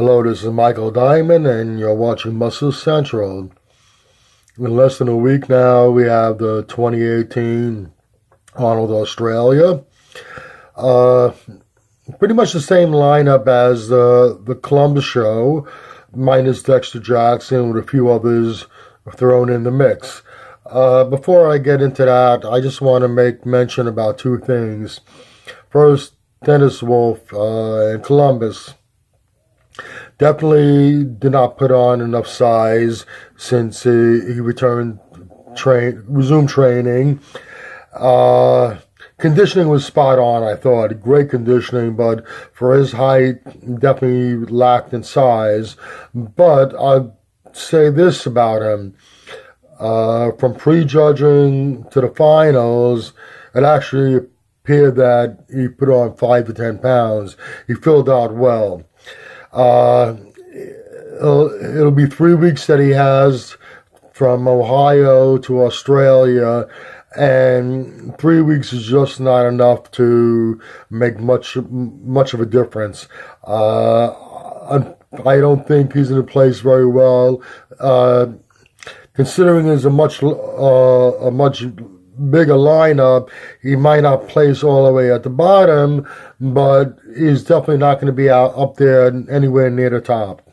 Hello, this is Michael Diamond, and you're watching Muscle Central. In less than a week now, we have the 2018 Arnold Australia. Pretty much the same lineup as the Columbus show, minus Dexter Jackson with a few others thrown in the mix. Before I get into that, I just want to make mention about two things. First, Dennis Wolf in Columbus definitely did not put on enough size since he resumed training. Conditioning was spot on, I thought. Great conditioning, but for his height, definitely lacked in size. But I'll say this about him. From prejudging to the finals, it actually appeared that he put on 5 to 10 pounds. He filled out well. It'll be 3 weeks that he has from Ohio to Australia, and 3 weeks is just not enough to make much of a difference. I don't think he's going to place very well, considering there's a much bigger lineup. He might not place all the way at the bottom, but he's definitely not going to be up there anywhere near the top.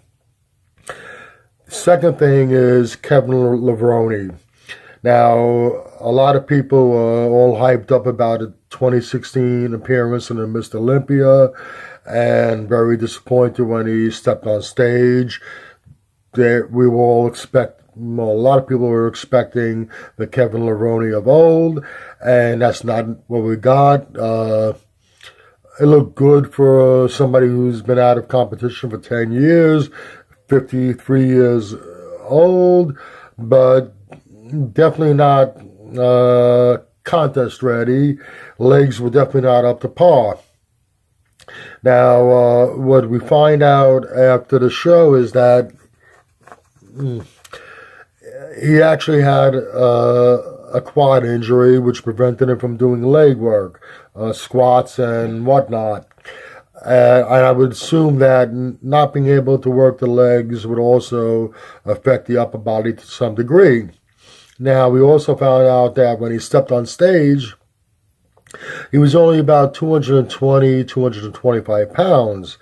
Second thing is Kevin Levrone. Now, a lot of people are all hyped up about a 2016 appearance in the Mr. Olympia, and very disappointed when he stepped on stage. A lot of people were expecting the Kevin Levrone of old, and that's not what we got. It looked good for somebody who's been out of competition for 10 years, 53 years old, but definitely not contest ready. Legs were definitely not up to par. Now, what we find out after the show is that he actually had a quad injury, which prevented him from doing leg work, squats and whatnot. And I would assume that not being able to work the legs would also affect the upper body to some degree. Now, we also found out that when he stepped on stage, he was only about 220, 225 pounds.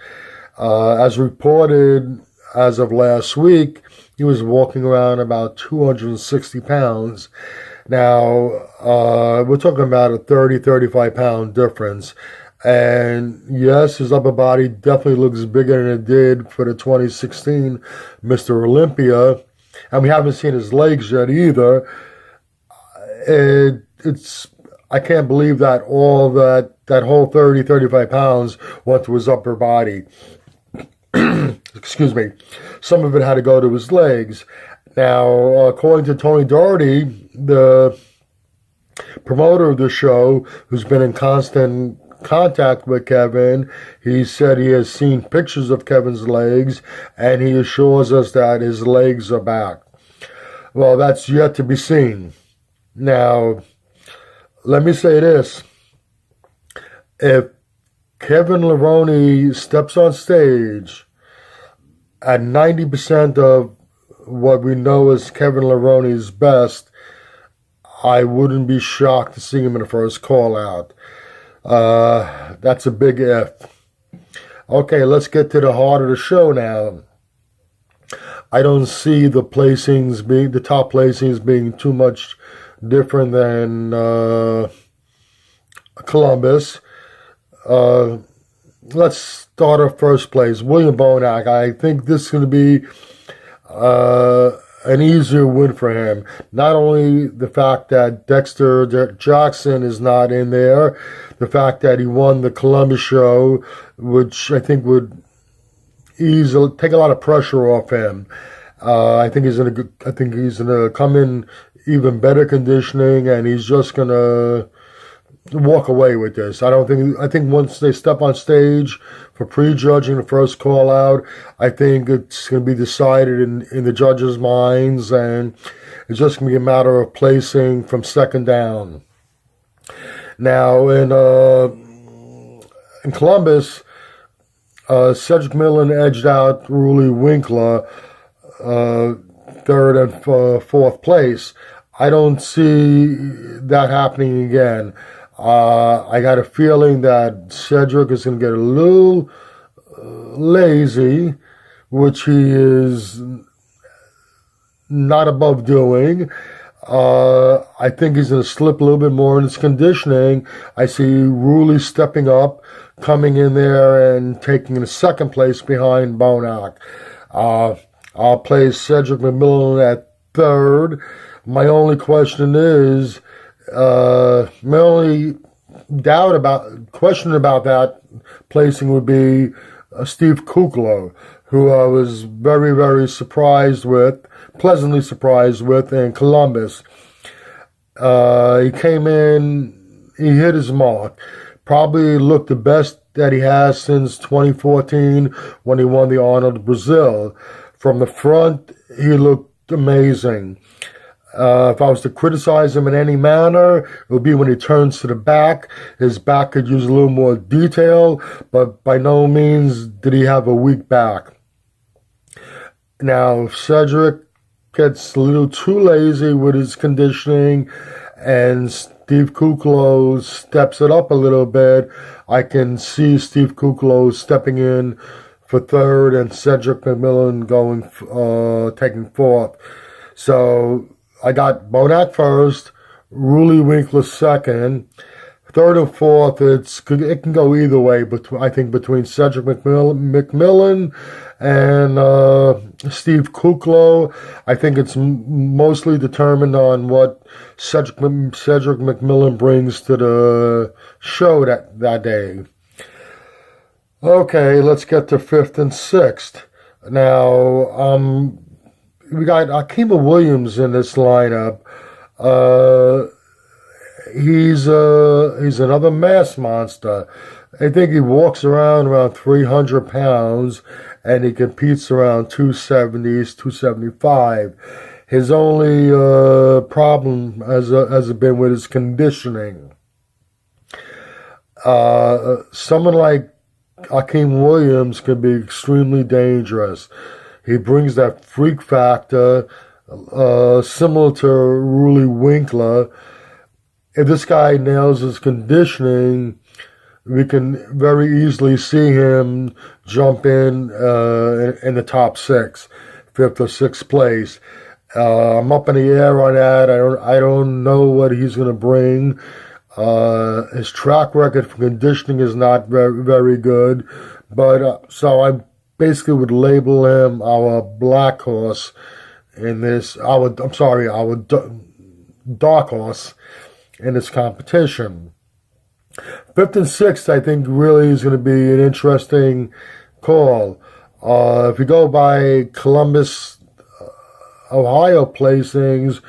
As reported as of last week, he was walking around about 260 pounds. Now, we're talking about a 30, 35 pound difference. And yes, his upper body definitely looks bigger than it did for the 2016 Mr. Olympia. And we haven't seen his legs yet either. I can't believe that all that whole 30, 35 pounds went to his upper body. Excuse me. Some of it had to go to his legs. Now, according to Tony Doherty, the promoter of the show, who's been in constant contact with Kevin, he said he has seen pictures of Kevin's legs, and he assures us that his legs are back. Well, that's yet to be seen. Now, let me say this. If Kevin Levrone steps on stage at 90% of what we know is Kevin Lerone's best, I wouldn't be shocked to see him in the first call out. That's a big if. Okay, let's get to the heart of the show now. I don't see the top placings being too much different than Columbus. Let's start at first place. William Bonac. I think this is going to be an easier win for him. Not only the fact that Dexter Jackson is not in there, the fact that he won the Columbus show, which I think would take a lot of pressure off him. I think he's gonna come in even better conditioning, and he's just gonna walk away with this. I think once they step on stage for prejudging the first call out, I think it's going to be decided in the judges' minds, and it's just going to be a matter of placing from second down. Now, in Columbus, Cedric Millen edged out Ruli Winkler, third and fourth place. I don't see that happening again. I got a feeling that Cedric is going to get a little lazy, which he is not above doing. I think he's going to slip a little bit more in his conditioning. I see Ruli stepping up, coming in there and taking the second place behind Bonac. I'll place Cedric McMillan at third. My only question is, my only question about that placing would be Steve Kuklo, who I was very, very pleasantly surprised with in Columbus. He came in, he hit his mark. Probably looked the best that he has since 2014 when he won the Arnold Brazil. From the front, he looked amazing. If I was to criticize him in any manner, it would be when he turns to the back. His back could use a little more detail, but by no means did he have a weak back. Now, if Cedric gets a little too lazy with his conditioning and Steve Kuklo steps it up a little bit, I can see Steve Kuklo stepping in for third and Cedric McMillan taking fourth. So I got Bonac first, Ruli Winkler second. Third and fourth, it can go either way, but I think between Cedric McMillan and Steve Kuklo. I think it's mostly determined on what Cedric McMillan brings to the show that day. Okay, let's get to fifth and sixth. Now, we got Akima Williams in this lineup. He's another mass monster. I think he walks around 300 pounds, and he competes around 270s, 275. His only problem has been with his conditioning. Someone like Akeem Williams can be extremely dangerous. He brings that freak factor, similar to Ruli Winkler. If this guy nails his conditioning, we can very easily see him jump in the top six, fifth or sixth place. I'm up in the air on that. I don't know what he's going to bring. His track record for conditioning is not very, very good, but so I basically would label him our black horse in this. Our dark horse in this competition. Fifth and sixth, I think, really is going to be an interesting call. If you go by Columbus, Ohio placings,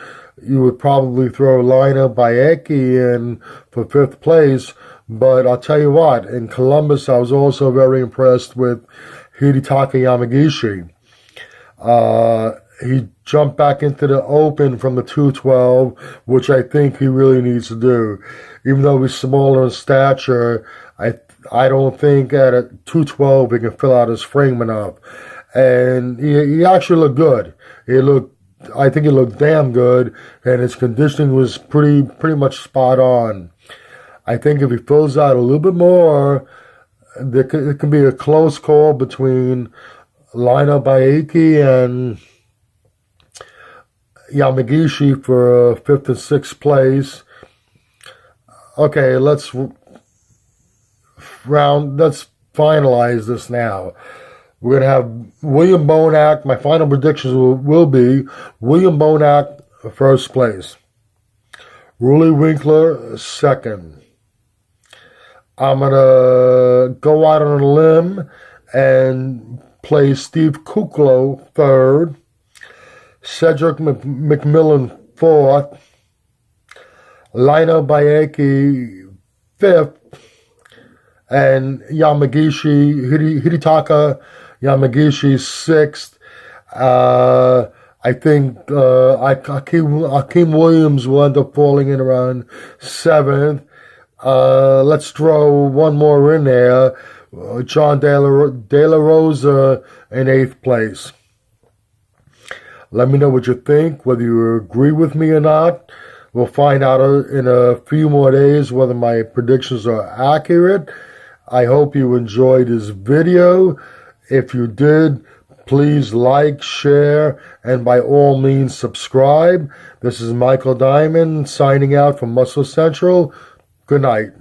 you would probably throw Lina Bayeki in for fifth place. But I'll tell you what, in Columbus, I was also very impressed with Hidetaka Yamagishi. He jumped back into the open from the 212, which I think he really needs to do. Even though he's smaller in stature, I don't think at a 212 he can fill out his frame enough. And he actually looked good. I think he looked damn good, and his conditioning was pretty much spot on. I think if he fills out a little bit more, it can be a close call between Lina Bayeki and Yamagishi for fifth and sixth place. Okay, let's finalize this now. We're going to have William Bonac. My final predictions will be William Bonac first place, Ruli Winkler second. I'm going to go out on a limb and play Steve Kuklo third, Cedric McMillan fourth, Lina Bayeki fifth, and Hidetaka Yamagishi sixth. I think Akeem Williams will end up falling in around seventh. Let's throw one more in there. John De La Rosa in 8th place. Let me know what you think, whether you agree with me or not. We'll find out in a few more days whether my predictions are accurate. I hope you enjoyed this video. If you did, please like, share, and by all means subscribe. This is Michael Diamond signing out from Muscle Central. Good night.